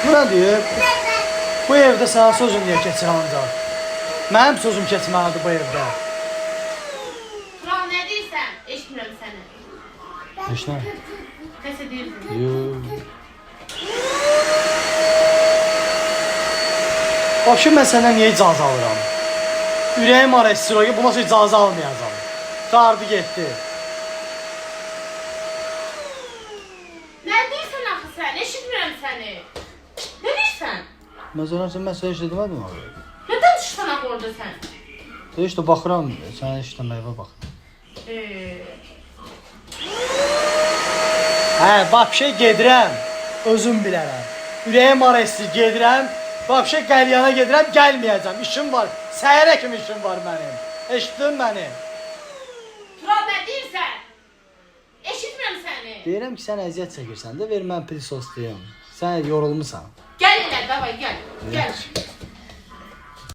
Buna deyib, bu evdə sana sözüm niyə keçir ancaq? Mənim sözüm keçməlidir bu evdə. Turan nə deyirsən? Eşitmirəm səni. Heç nə? Nəsə deyirsən? Yox. Vəbşə mən səndən niyə icazə alıram? Ürəyim var istəyir o ki, buna sonra icazə almayacam. Dardı getdi. Nə deyirsən axı sən? Eşitmirəm səni. Nə deyirsən? Məsələn, mən sənə heç nə demədim abi. Nə danışırsan axı orada sən? Heç də baxıram, sənə işləməyivə bax. Hə, vəbşə gedirəm, özüm bilərəm. Ürəyim var istəyir, gedirəm. Vəbşə qəlyana gedirəm, gəlməyəcəm. İşim var, səhərə kimi işim var mənim. Eşitdin məni? Turan nə deyirsən? Eşitmirəm səni. Deyirəm ki, sən əziyyət çəkirsən də, ver mən prisostuyum. Sən yorulmusan. Gəl elə, davay, gəl. Gəl.